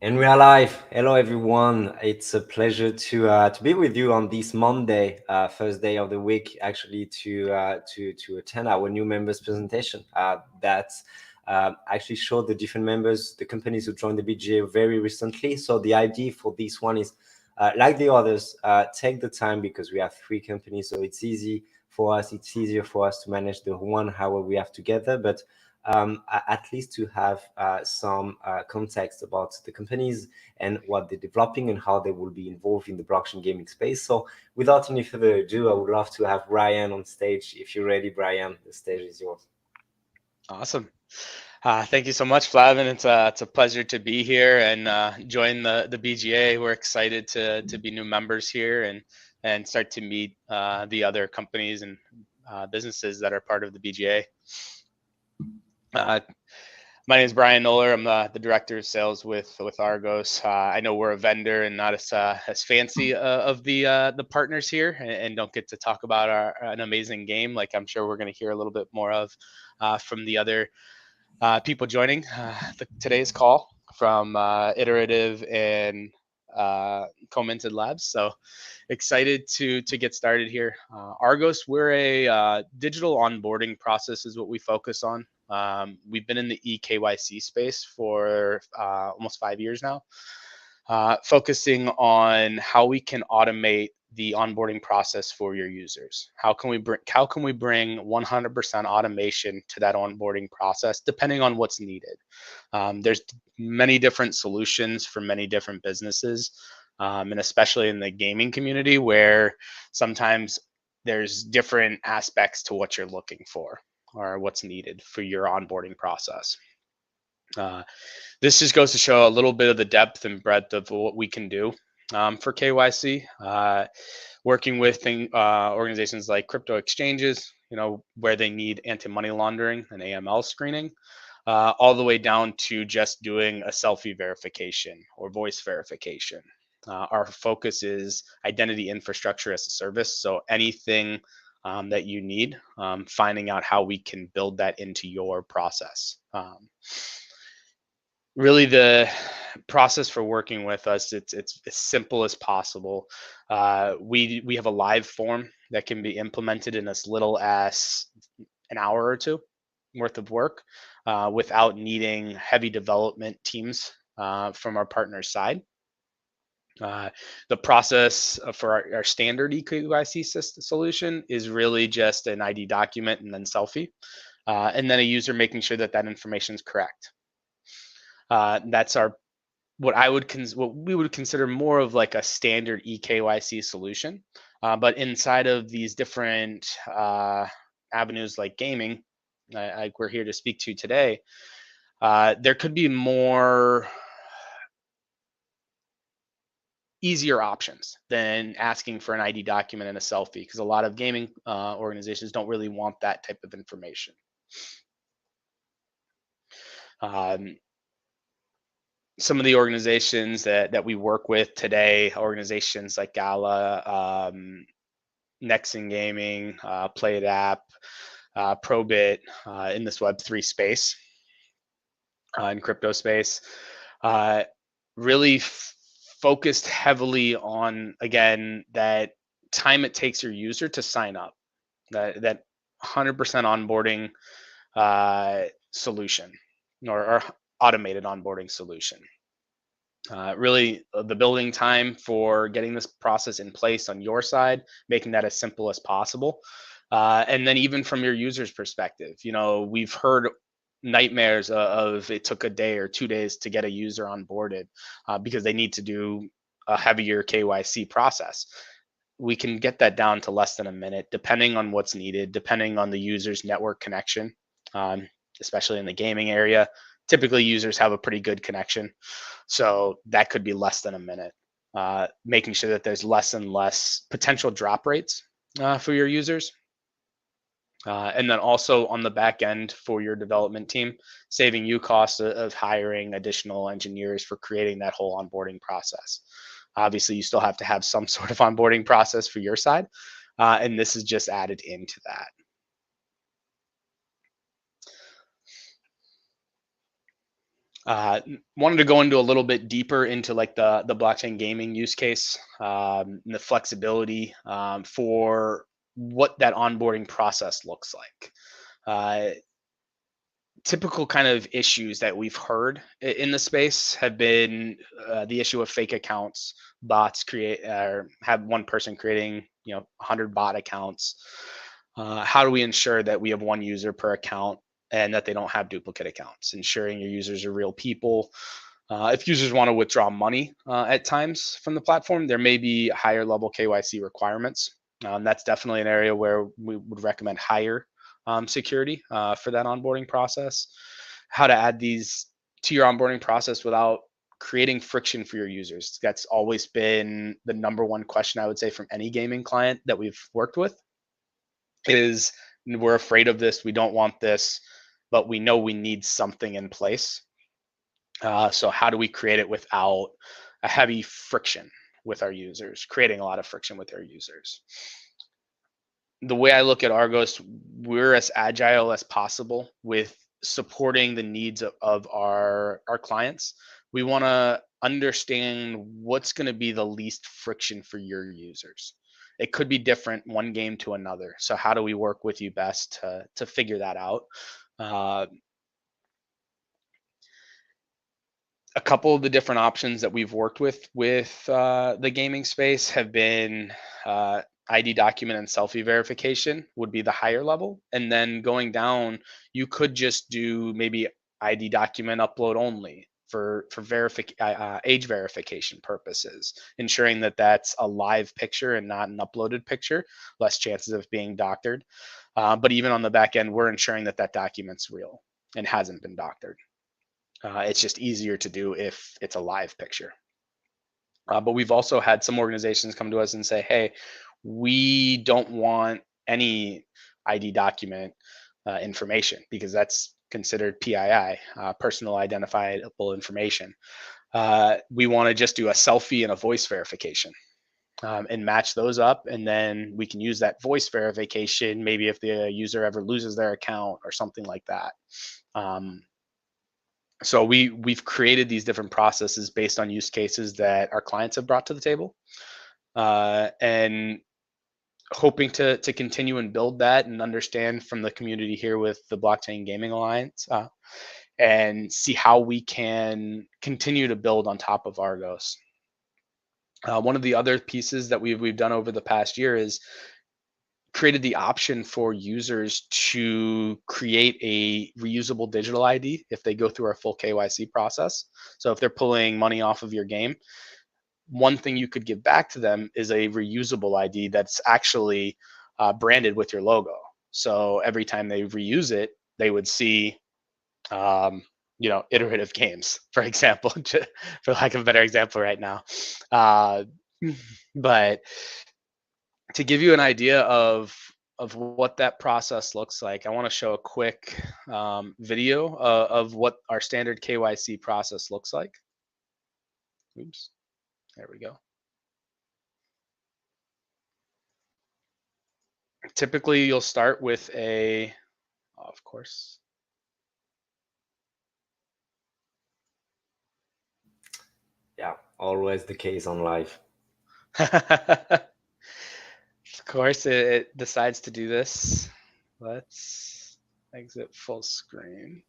And we are live. Hello, everyone. It's a pleasure to be with you on this Monday, first day of the week, actually to attend our new members presentation. That's actually show the different members, the companies who joined the BGA very recently. So the idea for this one is, like the others, take the time because we have 3 companies, so it's easy for us. It's easier for us to manage the 1 hour we have together, but at least to have some context about the companies and what they're developing and how they will be involved in the blockchain gaming space. So without any further ado, I would love to have Brian on stage. If you're ready, Brian, the stage is yours. Awesome. Thank you so much, Flavin. It's a pleasure to be here and join the BGA. We're excited to be new members here and start to meet the other companies and businesses that are part of the BGA. My name is Brian Noller. I'm the director of sales with Argos. I know we're a vendor and not as fancy of the partners here, and don't get to talk about an amazing game like I'm sure we're going to hear a little bit more of from the other people joining today's call from Iterative and Commented Labs. So excited to get started here. Argos, we're a digital onboarding process is what we focus on. We've been in the eKYC space for almost 5 years now, focusing on how we can automate the onboarding process for your users. How can we bring 100% automation to that onboarding process, depending on what's needed? There's many different solutions for many different businesses, and especially in the gaming community, where sometimes there's different aspects to what you're looking for or what's needed for your onboarding process. This just goes to show a little bit of the depth and breadth of what we can do for KYC, working with organizations like crypto exchanges, where they need anti-money laundering and AML screening, all the way down to just doing a selfie verification or voice verification. Our focus is identity infrastructure as a service. So anything that you need, finding out how we can build that into your process. Really, the process for working with us, it's as simple as possible. We have a live form that can be implemented in as little as an hour or two worth of work, without needing heavy development teams from our partner's side. The process for our standard eKYC solution is really just an ID document and then selfie, and then a user making sure that information is correct. That's what we would consider more of like a standard eKYC solution. But inside of these different avenues like gaming, like we're here to speak to today, there could be more easier options than asking for an ID document and a selfie, because a lot of gaming organizations don't really want that type of information. Some of the organizations that we work with today, organizations like Gala, Nexon Gaming, Played App, Probit, in this Web3 space, in crypto space, really focused heavily on, again, that time it takes your user to sign up, that 100% onboarding solution, or automated onboarding solution. Really, the building time for getting this process in place on your side, making that as simple as possible. And then even from your user's perspective, we've heard nightmares of it took a day or 2 days to get a user onboarded because they need to do a heavier KYC process. We can get that down to less than a minute, depending on what's needed, depending on the user's network connection, especially in the gaming area. Typically, users have a pretty good connection, so that could be less than a minute. Making sure that there's less and less potential drop rates for your users. And then also on the back end for your development team, saving you costs of hiring additional engineers for creating that whole onboarding process. Obviously, you still have to have some sort of onboarding process for your side, and this is just added into that. Wanted to go into a little bit deeper into like the blockchain gaming use case, and the flexibility for what that onboarding process looks like. Typical kind of issues that we've heard in the space have been the issue of fake accounts, bots create or have one person creating 100 bot accounts. How do we ensure that we have one user per account and that they don't have duplicate accounts? Ensuring your users are real people. If users want to withdraw money at times from the platform, there may be higher level KYC requirements. That's definitely an area where we would recommend higher security for that onboarding process. How to add these to your onboarding process without creating friction for your users. That's always been the number one question I would say from any gaming client that we've worked with is we're afraid of this, we don't want this, but we know we need something in place. So how do we create it without a heavy friction with our users, creating a lot of friction with our users? The way I look at Argos, we're as agile as possible with supporting the needs of our clients. We want to understand what's going to be the least friction for your users. It could be different one game to another. So how do we work with you best to figure that out? A couple of the different options that we've worked with the gaming space have been ID document and selfie verification would be the higher level, and then going down, you could just do maybe ID document upload only for age verification purposes, ensuring that that's a live picture and not an uploaded picture, less chances of being doctored. But even on the back end, we're ensuring that that document's real and hasn't been doctored. It's just easier to do if it's a live picture. But we've also had some organizations come to us and say, hey, we don't want any ID document information because that's considered PII, personal identifiable information. We want to just do a selfie and a voice verification. And match those up, and then we can use that voice verification maybe if the user ever loses their account or something like that. So we've created these different processes based on use cases that our clients have brought to the table, and hoping to continue and build that and understand from the community here with the Blockchain Gaming Alliance, and see how we can continue to build on top of Argos. One of the other pieces that we've done over the past year is created the option for users to create a reusable digital ID if they go through our full KYC process. So if they're pulling money off of your game, one thing you could give back to them is a reusable ID that's actually branded with your logo. So every time they reuse it, they would see, iterative games, for example, for lack of a better example right now. But to give you an idea of what that process looks like, I want to show a quick video of what our standard KYC process looks like. Oops, there we go. Typically, you'll start with of course. Yeah, always the case on live. Of course, it decides to do this. Let's exit full screen.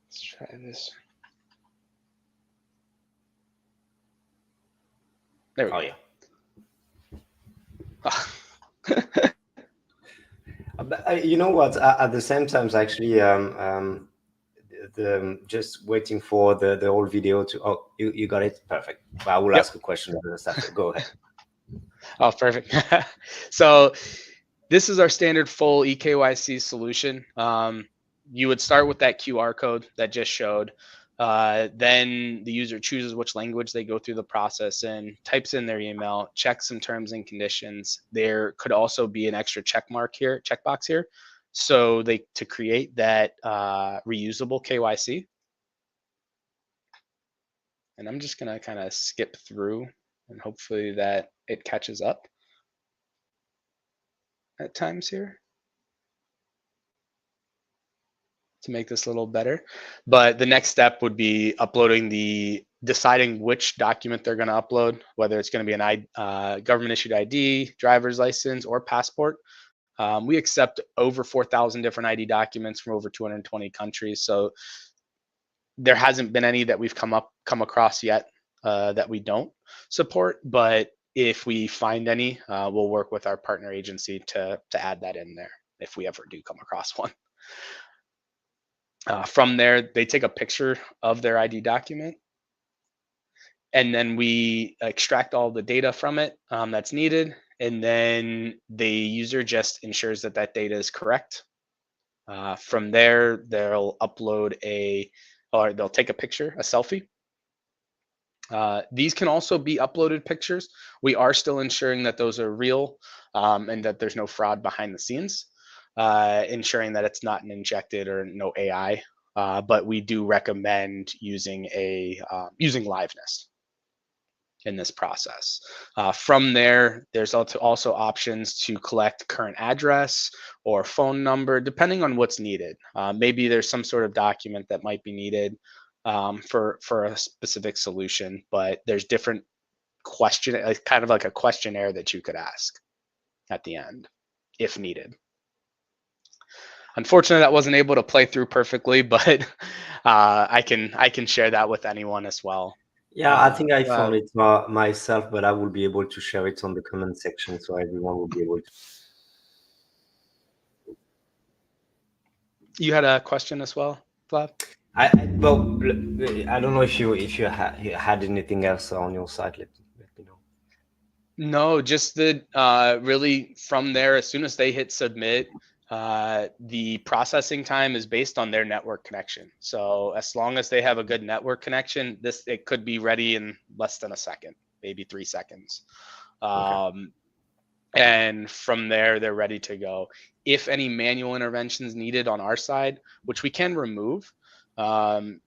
Let's try this. There we go. Yeah. But, you know what? At the same time, actually, just waiting for the whole video to. Oh, you got it. Perfect. I will ask a question after. Go ahead. Oh, perfect. So this is our standard full eKYC solution. You would start with that QR code that just showed. Then the user chooses which language they go through the process in, types in their email, checks some terms and conditions. There could also be an extra checkbox here. So to create that reusable KYC. And I'm just gonna kind of skip through and hopefully that it catches up at times here to make this a little better. But the next step would be deciding which document they're going to upload, whether it's going to be an government issued ID, driver's license, or passport. We accept over 4,000 different ID documents from over 220 countries. So there hasn't been any that we've come across yet that we don't support. But if we find any, we'll work with our partner agency to add that in there if we ever do come across one. From there, they take a picture of their ID document, and then we extract all the data from it that's needed, and then the user just ensures that that data is correct. From there, they'll take a picture, a selfie. These can also be uploaded pictures. We are still ensuring that those are real and that there's no fraud behind the scenes. Ensuring that it's not an injected or no AI, but we do recommend using liveness in this process. From there, there's also options to collect current address or phone number, depending on what's needed. Maybe there's some sort of document that might be needed for a specific solution, but there's different kind of like a questionnaire that you could ask at the end if needed. Unfortunately, that wasn't able to play through perfectly, but I can share that with anyone as well. Yeah, I think I found it myself, but I will be able to share it on the comment section so everyone will be able to. You had a question as well, Vlad? Well, I don't know if you had anything else on your side. Let me know. No, just really from there, as soon as they hit submit, the processing time is based on their network connection. So as long as they have a good network connection, it could be ready in less than a second, maybe 3 seconds. Okay. And from there, they're ready to go. If any manual interventions needed on our side, which we can remove and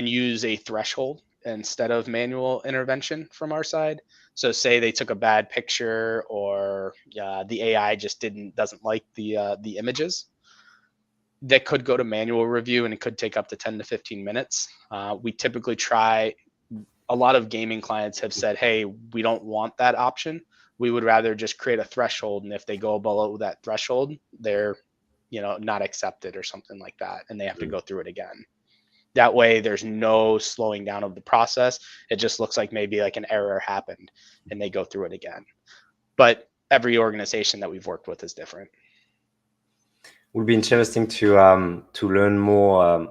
use a threshold instead of manual intervention from our side. So say they took a bad picture or the AI just doesn't like the images, that could go to manual review and it could take up to 10 to 15 minutes. We typically try, a lot of gaming clients have said, hey, we don't want that option. We would rather just create a threshold. And if they go below that threshold, they're not accepted or something like that. And they have to go through it again. That way there's no slowing down of the process. It just looks like maybe like an error happened and they go through it again. But every organization that we've worked with is different. Would be interesting to learn more,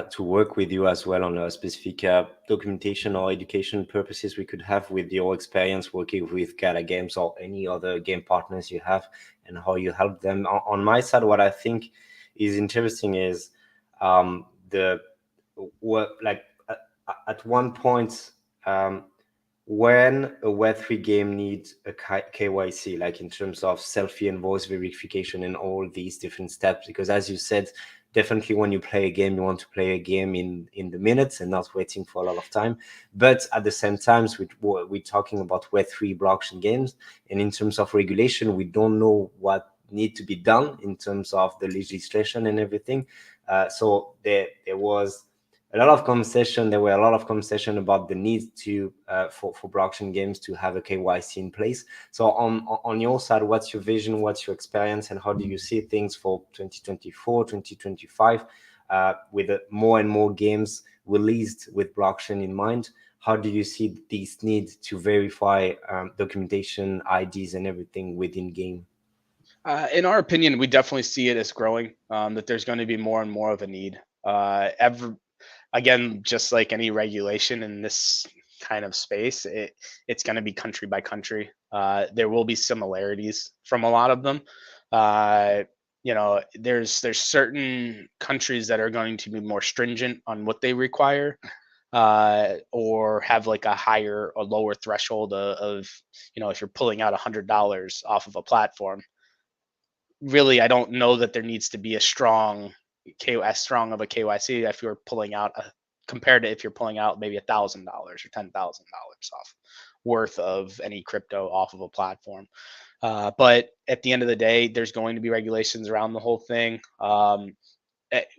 to work with you as well on a specific documentation or education purposes we could have with your experience working with Gala Games or any other game partners you have and how you help them. On my side, what I think is interesting is at one point when a web3 game needs a KYC, like in terms of selfie and voice verification and all these different steps, because as you said, definitely when you play a game, you want to play a game in the minutes and not waiting for a lot of time. But at the same time, we're talking about web3 blockchain games, and in terms of regulation, we don't know what need to be done in terms of the legislation and everything. So there was a lot of conversation. There were a lot of conversation about the need to for blockchain games to have a KYC in place. So on your side, what's your vision? What's your experience, and how do you see things for 2024, 2025, with more and more games released with blockchain in mind? How do you see these needs to verify documentation, IDs, and everything within game? In our opinion, we definitely see it as growing. That there's going to be more and more of a need. Again, just like any regulation in this kind of space, it's going to be country by country. There will be similarities from a lot of them. There's certain countries that are going to be more stringent on what they require, or have like a lower threshold of if you're pulling out $100 off of a platform. Really, I don't know that there needs to be as strong of a KYC if you're pulling out compared to if you're pulling out maybe $1,000 or $10,000 off worth of any crypto off of a platform. But at the end of the day, there's going to be regulations around the whole thing.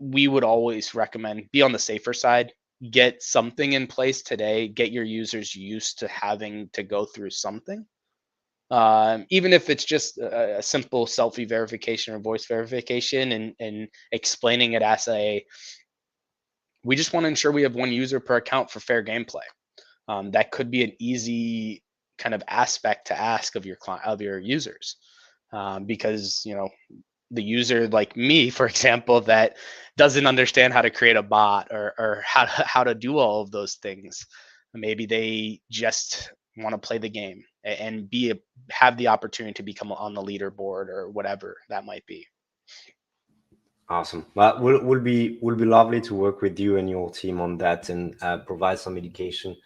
We would always recommend be on the safer side. Get something in place today. Get your users used to having to go through something. Even if it's just a simple selfie verification or voice verification, and explaining it as we just want to ensure we have one user per account for fair gameplay. That could be an easy kind of aspect to ask of your users, because the user like me, for example, that doesn't understand how to create a bot or how to do all of those things. Maybe they just want to play the game and have the opportunity to become on the leaderboard or whatever that might be. Awesome. Well, will be lovely to work with you and your team on that, and provide some education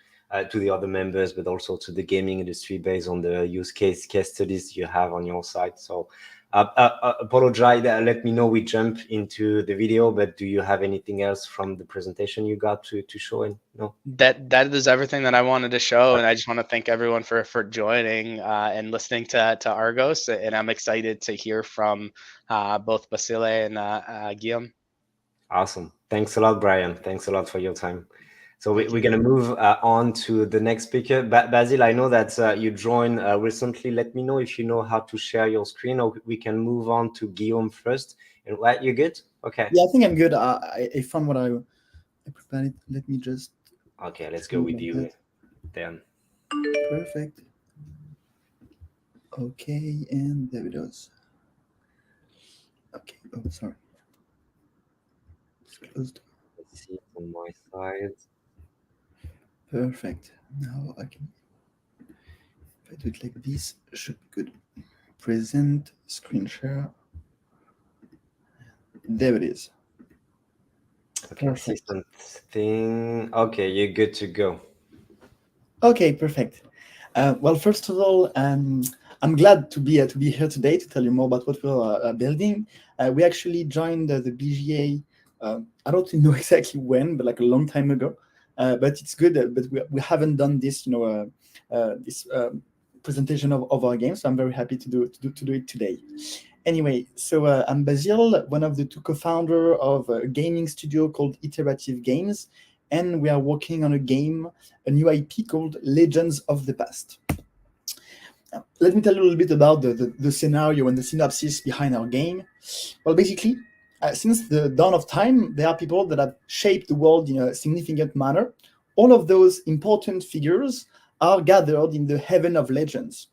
to the other members, but also to the gaming industry based on the use case studies you have on your site. So apologize, let me know we jump into the video, but do you have anything else from the presentation you got to show? And no, that is everything that I wanted to show, and I just want to thank everyone for joining and listening to Argos, and I'm excited to hear from both Basile and Guillaume. Awesome. Thanks a lot, Brian. Thanks a lot for your time. So we're going to move on to the next speaker. Basil, I know that you joined recently. Let me know if you know how to share your screen, or we can move on to Guillaume first. And what, you good? Okay. Yeah, I think I'm good. I found what I prepared. Let me just... Okay, let's go with you then. Perfect. Okay, and there it is. Okay, oh, sorry. It's closed. Let's see on my side. Perfect. Now I can, if I do it like this, should be good. Present, screen share. There it is. Okay, assistant thing. Okay, you're good to go. Okay, perfect. Well, first of all, I'm glad to be here today to tell you more about what we're building. We actually joined the BGA. I don't know exactly when, but like a long time ago. But it's good. But we haven't done this, this presentation of our game. So I'm very happy to do it today. Anyway, so I'm Basile, one of the two co-founders of a gaming studio called Iterative Games, and we are working on a new IP called Legends of the Past. Now, let me tell you a little bit about the scenario and the synopsis behind our game. Well, basically, since the dawn of time, there are people that have shaped the world in a significant manner. All of those important figures are gathered in the heaven of legends.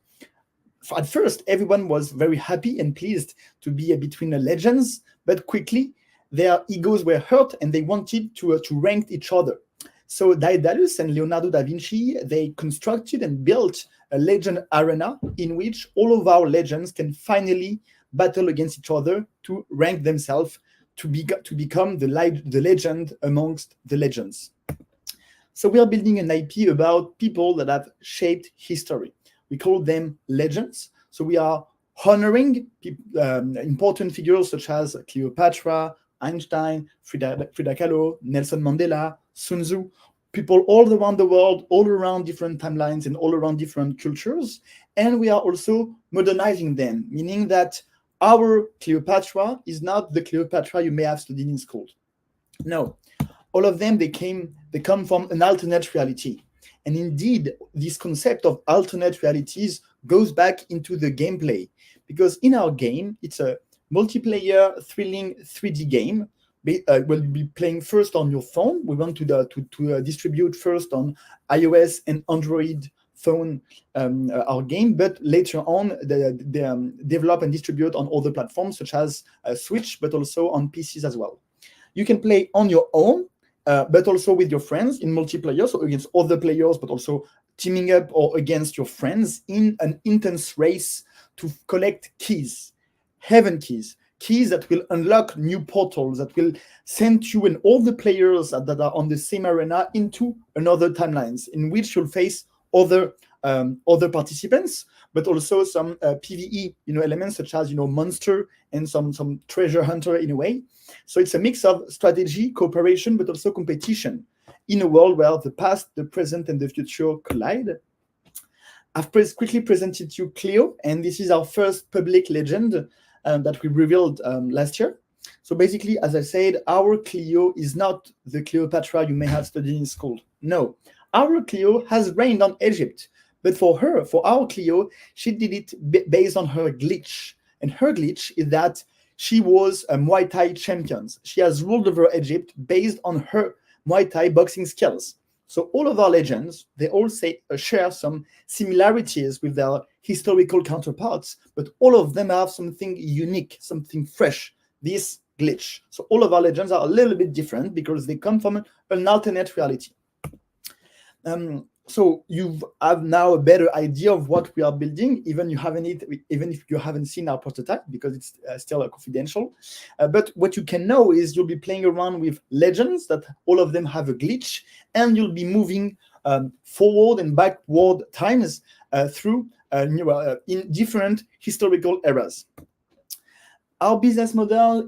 At first, everyone was very happy and pleased to be between the legends, but quickly their egos were hurt and they wanted to rank each other. So Daedalus and Leonardo da Vinci, they constructed and built a legend arena in which all of our legends can finally battle against each other to rank themselves to become the legend amongst the legends. So we are building an IP about people that have shaped history. We call them legends. So we are honoring important figures such as Cleopatra, Einstein, Frida Kahlo, Nelson Mandela, Sun Tzu, people all around the world, all around different timelines and all around different cultures. And we are also modernizing them, meaning that our Cleopatra is not the Cleopatra you may have studied in school. No, all of them, they come from an alternate reality. And indeed, this concept of alternate realities goes back into the gameplay, because in our game, it's a multiplayer, thrilling 3D game. We'll be playing first on your phone. We want to distribute first on iOS and Android phone our game, but later on, they develop and distribute on other platforms such as Switch, but also on PCs as well. You can play on your own, but also with your friends in multiplayer, so against other players, but also teaming up or against your friends in an intense race to collect keys, heaven keys that will unlock new portals, that will send you and all the players that are on the same arena into another timelines in which you'll face other participants, but also some PvE elements such as monster and some treasure hunter in a way. So it's a mix of strategy, cooperation, but also competition. in a world where the past, the present, and the future collide. I've quickly presented to you Clio, and this is our first public legend that we revealed last year. So basically, as I said, our Clio is not the Cleopatra you may have studied in school. No, our Clio has reigned on Egypt. But for our Clio, she did it based on her glitch. And her glitch is that she was a Muay Thai champion. She has ruled over Egypt based on her Muay Thai boxing skills. So all of our legends, they all share some similarities with their historical counterparts, but all of them have something unique, something fresh, this glitch. So all of our legends are a little bit different because they come from an alternate reality. So you have now a better idea of what we are building, even if you haven't seen our prototype, because it's still confidential. But what you can know is you'll be playing around with legends that all of them have a glitch, and you'll be moving forward and backward times through in different historical eras. Our business model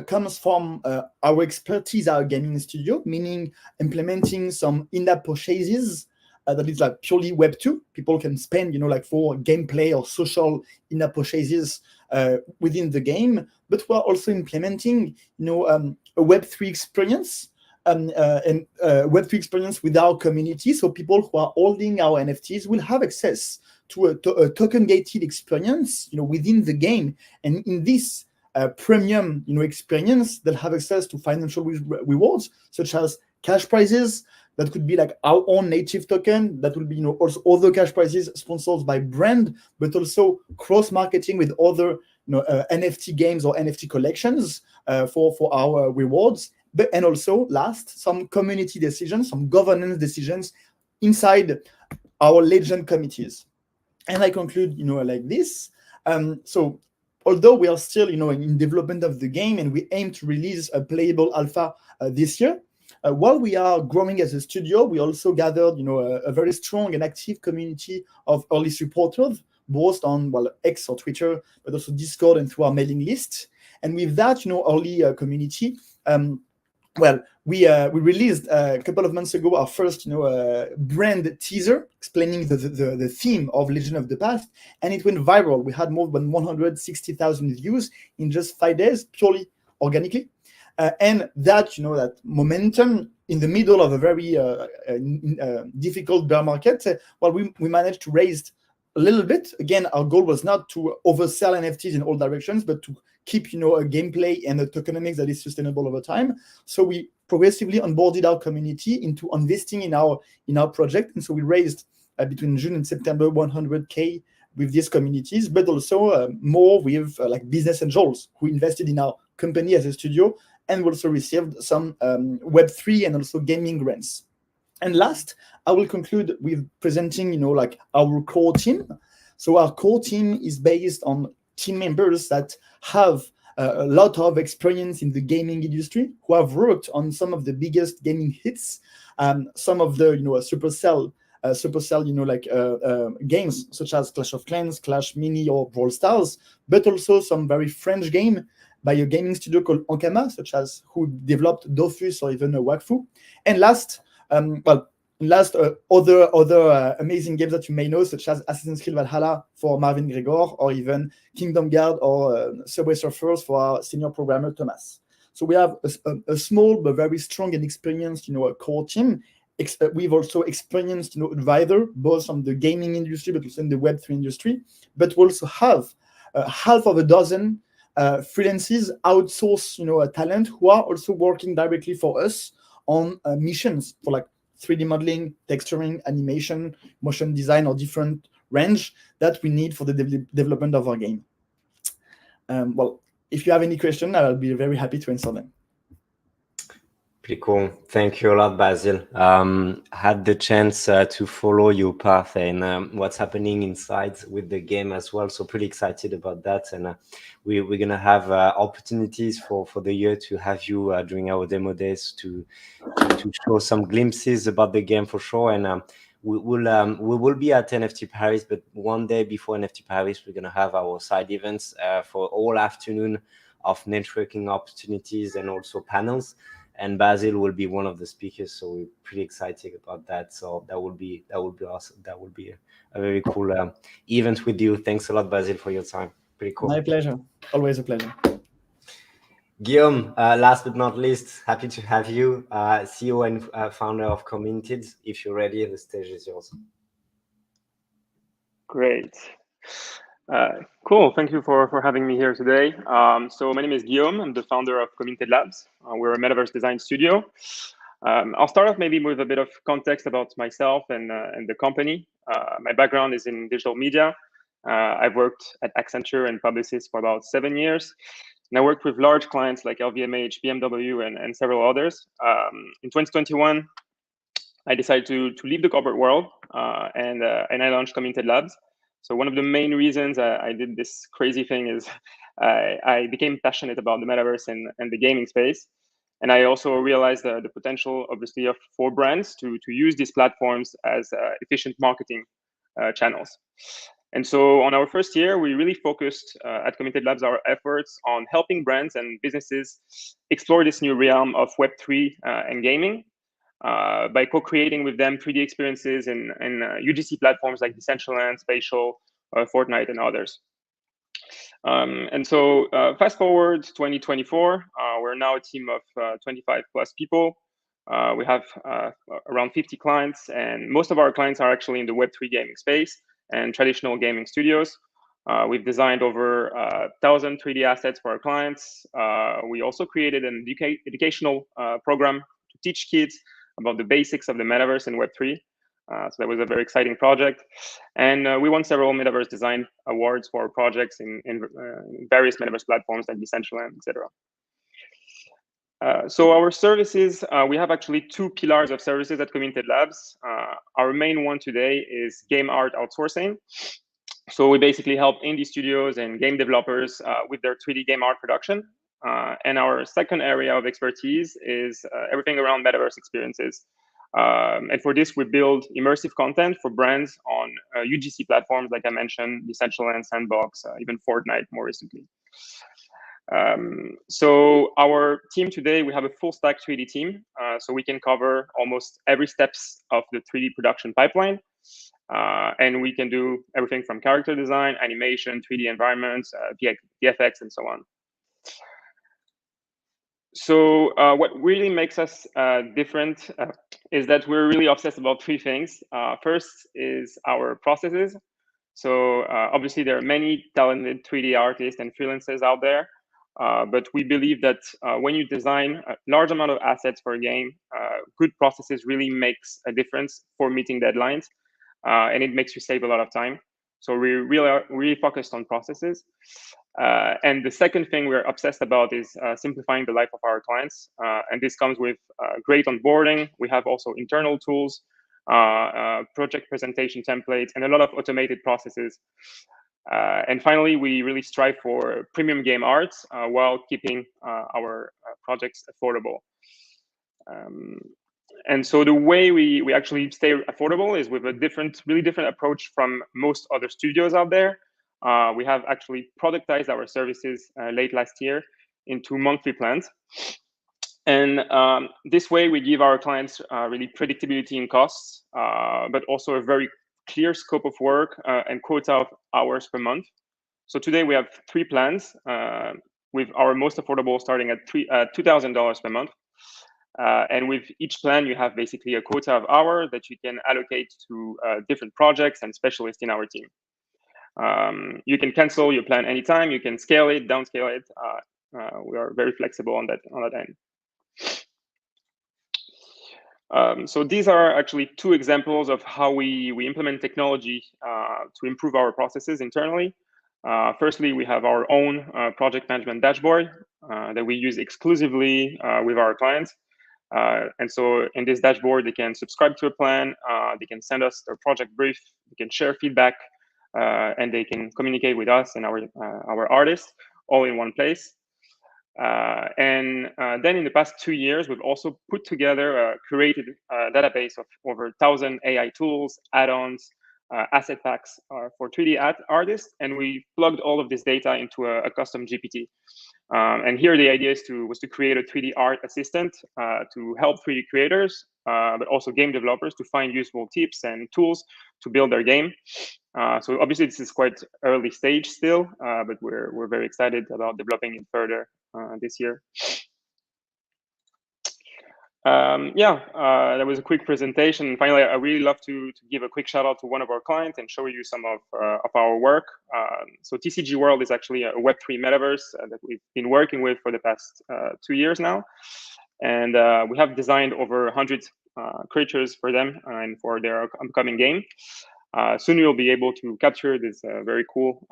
comes from our expertise, our gaming studio, meaning implementing some in-app purchases that is like purely Web2. People can spend, like for gameplay or social in-app purchases within the game. But we're also implementing, a Web3 experience and Web3 experience with our community. So people who are holding our NFTs will have access to a token-gated experience, within the game. And in this premium, experience, they'll have access to financial rewards, such as cash prizes. That could be like our own native token. That will be, also other cash prizes sponsored by brand, but also cross-marketing with other, NFT games or NFT collections for our rewards. And also, last, some community decisions, some governance decisions inside our legend committees. And I conclude, like this. So although we are still, in development of the game, and we aim to release a playable alpha this year, while we are growing as a studio, we also gathered, a very strong and active community of early supporters, both on X or Twitter, but also Discord and through our mailing list. And with that, early community, we released a couple of months ago our first, brand teaser explaining the theme of Legend of the Past, and it went viral. We had more than 160,000 views in just 5 days, purely organically. And that, that momentum in the middle of a very difficult bear market, we managed to raise a little bit. Again, our goal was not to oversell NFTs in all directions, but to keep, a gameplay and a tokenomics that is sustainable over time. So we progressively onboarded our community into investing in our project. And so we raised between June and September 100K with these communities, but also more with like business angels who invested in our company as a studio, and we also received some Web3 and also gaming grants. And last, I will conclude with presenting, like our core team. So our core team is based on team members that have a lot of experience in the gaming industry, who have worked on some of the biggest gaming hits, some of the, Supercell, games such as Clash of Clans, Clash Mini, or Brawl Stars, but also some very French game by a gaming studio called Ankama, such as who developed Dofus or even Wakfu. And last, other amazing games that you may know, such as Assassin's Creed Valhalla for Marvin Gregor, or even Kingdom Guard or Subway Surfers for our senior programmer Thomas. So we have a small but very strong and experienced, core team. We've also experienced, advisor, both from the gaming industry, but also in the Web3 industry. But we also have half of a dozen freelancers, outsource, talent who are also working directly for us on missions for like 3D modeling, texturing, animation, motion design, or different range that we need for the development of our game. If you have any question, I'll be very happy to answer them. Pretty cool. Thank you a lot, Basil. Had the chance to follow your path and what's happening inside with the game as well. So pretty excited about that. And we're going to have opportunities for the year to have you during our demo days to show some glimpses about the game for sure. And we will be at NFT Paris, but one day before NFT Paris, we're going to have our side events for all afternoon of networking opportunities and also panels. and Basil will be one of the speakers. So we're pretty excited about that. So that would be awesome. That would be a very cool event with you. Thanks a lot, Basil, for your time. Pretty cool. My pleasure. Always a pleasure. Guillaume, last but not least, happy to have you, CEO and founder of Communited. If you're ready, the stage is yours. Great. Cool. Thank you for having me here today. So my name is Guillaume. I'm the founder of Communited Labs. We're a metaverse design studio. I'll start off maybe with a bit of context about myself and the company. My background is in digital media. I've worked at Accenture and Publicis for about 7 years. And I worked with large clients like LVMH, BMW, and several others. In 2021, I decided to leave the corporate world and I launched Communited Labs. So one of the main reasons I did this crazy thing is I became passionate about the metaverse and the gaming space. And I also realized the potential, obviously, for brands to use these platforms as efficient marketing channels. And so on our first year, we really focused at Communited Labs our efforts on helping brands and businesses explore this new realm of Web3 and gaming by co-creating with them 3D experiences in UGC platforms like Decentraland, Spatial, Fortnite, and others. And so fast forward 2024, we're now a team of 25 plus people. We have around 50 clients, and most of our clients are actually in the Web3 gaming space and traditional gaming studios. We've designed over 1,000 3D assets for our clients. We also created an educational program to teach kids about the basics of the metaverse and Web3. So that was a very exciting project. And we won several metaverse design awards for projects in various metaverse platforms like Decentraland, etc. So our services, we have actually 2 pillars of services at Communited Labs. Our main one today is game art outsourcing. So we basically help indie studios and game developers with their 3D game art production. And our second area of expertise is everything around metaverse experiences. And for this, we build immersive content for brands on UGC platforms, like I mentioned, Decentraland, Sandbox, even Fortnite more recently. So our team today, we have a full stack 3D team. So we can cover almost every steps of the 3D production pipeline. And we can do everything from character design, animation, 3D environments, VFX, and so on. So what really makes us different is that we're really obsessed about 3 things. First is our processes. So obviously there are many talented 3D artists and freelancers out there, but we believe that when you design a large amount of assets for a game, good processes really makes a difference for meeting deadlines, and it makes you save a lot of time. So we really are focused on processes. And the second thing we're obsessed about is simplifying the life of our clients. And this comes with great onboarding. We have also internal tools, project presentation templates, and a lot of automated processes. And finally, we really strive for premium game arts while keeping our projects affordable. And so the way we actually stay affordable is with a really different approach from most other studios out there. We have actually productized our services late last year into monthly plans. And this way we give our clients really predictability in costs, but also a very clear scope of work and quota of hours per month. So today we have 3 plans with our most affordable starting at $2,000 per month. And with each plan, you have basically a quota of hours that you can allocate to different projects and specialists in our team. You can cancel your plan anytime. You can scale it, downscale it. We are very flexible on that end. So these are actually 2 examples of how we implement technology to improve our processes internally. Firstly, we have our own project management dashboard that we use exclusively with our clients. And so in this dashboard, they can subscribe to a plan, they can send us their project brief, they can share feedback, and they can communicate with us and our artists all in one place. And then in the past 2 years, we've also put together a curated database of over 1,000 AI tools, add-ons, asset packs for 3D artists, and we plugged all of this data into a custom GPT. And here the idea was to create a 3D art assistant to help 3D creators, but also game developers to find useful tips and tools to build their game. So obviously this is quite early stage still, but we're very excited about developing it further this year. That was a quick presentation. Finally, I really love to give a quick shout out to one of our clients and show you some of our work. So TCG World is actually a web3 metaverse that we've been working with for the past 2 years now. And we have designed over 100 creatures for them and for their upcoming game. Soon you'll be able to capture these very cool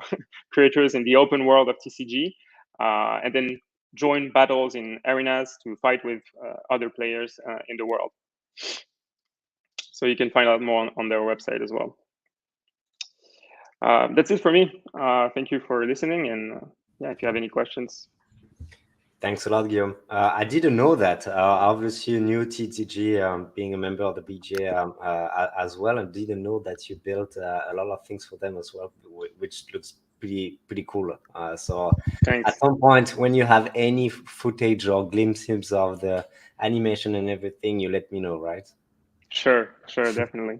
creatures in the open world of TCG, and then join battles in arenas to fight with other players in the world. So you can find out more on their website as well. That's it for me. Thank you for listening, and if you have any questions. Thanks a lot, Guillaume. I didn't know that. Obviously, you knew TTG being a member of the BGA as well, and didn't know that you built a lot of things for them as well, which looks pretty cool. So Thanks. at some point, when you have any footage or glimpses of the animation and everything, you let me know, right? Sure, definitely.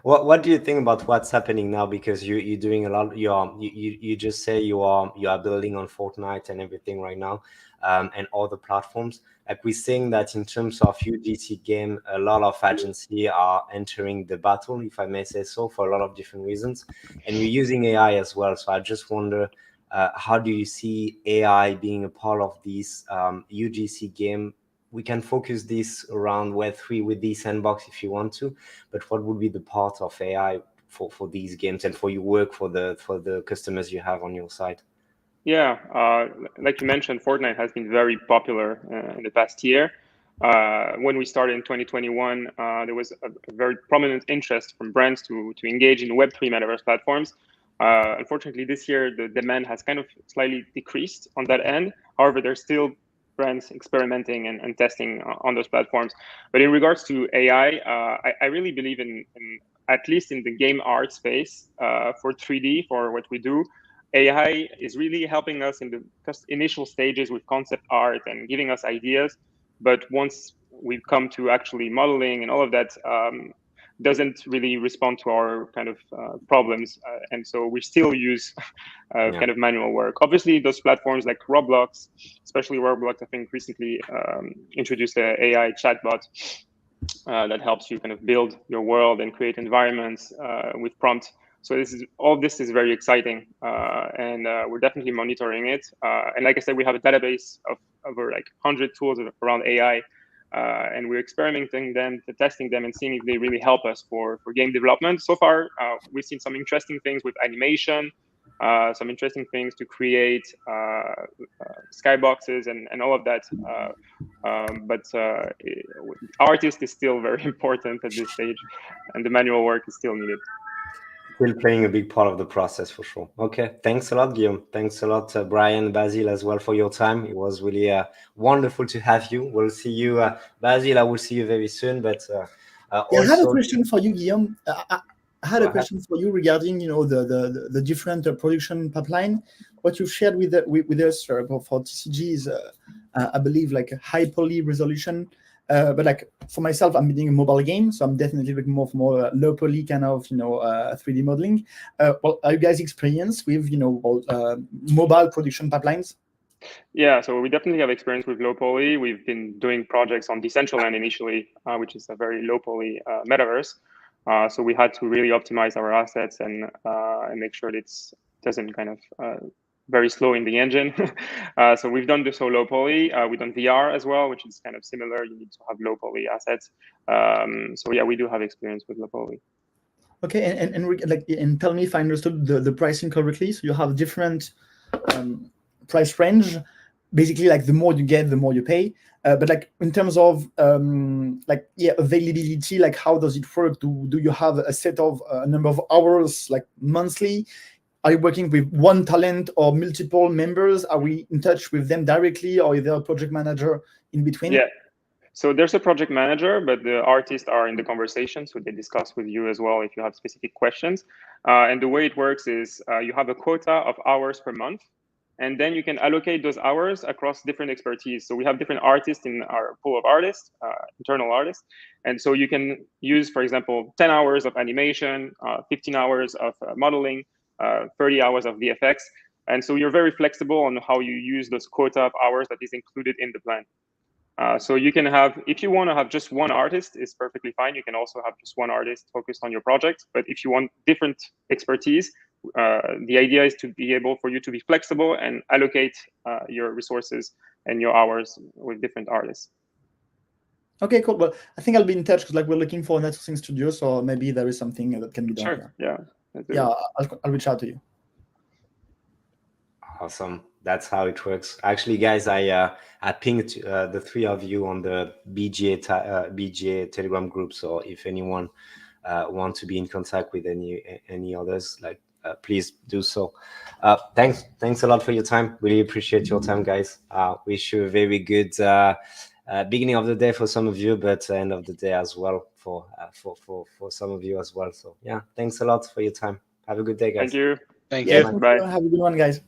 What do you think about what's happening now? Because you're doing a lot. You just say you are building on Fortnite and everything right now, and all the platforms. Like we're seeing that in terms of UGC game, a lot of agencies are entering the battle, if I may say so, for a lot of different reasons, and you're using AI as well. So I just wonder, how do you see AI being a part of this UGC game? We can focus this around Web3 with the sandbox if you want to, but what would be the part of AI for these games and for your work, for the customers you have on your side? Yeah, like you mentioned, Fortnite has been very popular in the past year. When we started in 2021, there was a very prominent interest from brands to engage in Web3 metaverse platforms. Unfortunately, this year, the demand has kind of slightly decreased on that end. However, there's still brands experimenting and testing on those platforms. But in regards to AI, I really believe in at least in the game art space for 3D, for what we do, AI is really helping us in the initial stages with concept art and giving us ideas. But once we come to actually modeling and all of that, doesn't really respond to our kind of problems. And so we still use kind of manual work. Obviously, those platforms like Roblox, especially Roblox, I think recently introduced an AI chatbot that helps you kind of build your world and create environments with prompt. So all this is very exciting, and we're definitely monitoring it. And like I said, we have a database of over like 100 tools around AI, and we're experimenting them, testing them, and seeing if they really help us for game development. So far, we've seen some interesting things with animation, some interesting things to create skyboxes and all of that. But artist is still very important at this stage, and the manual work is still needed. Still playing a big part of the process for sure. Okay, thanks a lot, Guillaume. Thanks a lot, Brian, Basil, as well for your time. It was really wonderful to have you. We'll see you, Basil. I will see you very soon. But also, I had a question for you, Guillaume. I had a question for you regarding, the different production pipeline. What you've shared with us for TCG is, I believe, like a high poly resolution. But like for myself, I'm building a mobile game, so I'm definitely looking more low poly kind of 3D modeling. Well, are you guys experienced with mobile production pipelines? Yeah, so we definitely have experience with low poly. We've been doing projects on Decentraland initially, which is a very low poly metaverse. So we had to really optimize our assets and make sure it doesn't kind of very slow in the engine. So we've done this low poly. We've done VR as well, which is kind of similar. You need to have low poly assets. So yeah, we do have experience with low poly. Okay, and tell me if I understood the pricing correctly. So you have different price range. Basically, like the more you get, the more you pay. But like in terms of availability, like how does it work? Do you have a set of a number of hours, like monthly? Are you working with one talent or multiple members? Are we in touch with them directly, or is there a project manager in between? Yeah. So there's a project manager, but the artists are in the conversation, so they discuss with you as well if you have specific questions. And the way it works is you have a quota of hours per month, and then you can allocate those hours across different expertise. So we have different artists in our pool of artists, internal artists. And so you can use, for example, 10 hours of animation, 15 hours of modeling, 30 hours of VFX. And so you're very flexible on how you use those quota of hours that is included in the plan. So you can have, if you want to have just one artist, it's perfectly fine. You can also have just one artist focused on your project. But if you want different expertise, the idea is to be able for you to be flexible and allocate your resources and your hours with different artists. Okay, cool. Well, I think I'll be in touch because like we're looking for an outsourcing studio, so maybe there is something that can be done. Sure. Here. Yeah. Yeah, I'll reach out to you. Awesome. That's how it works. Actually, guys, I pinged the three of you on the BGA Telegram group. So if anyone want to be in contact with any others, like please do so. Thanks a lot for your time. Really appreciate your time, guys. Wish you a very good beginning of the day for some of you, but end of the day as well for some of you as well. So yeah, thanks a lot for your time. Have a good day, guys. Thank you. Thank Yeah, you. thank Bye. you. Have a good one, guys.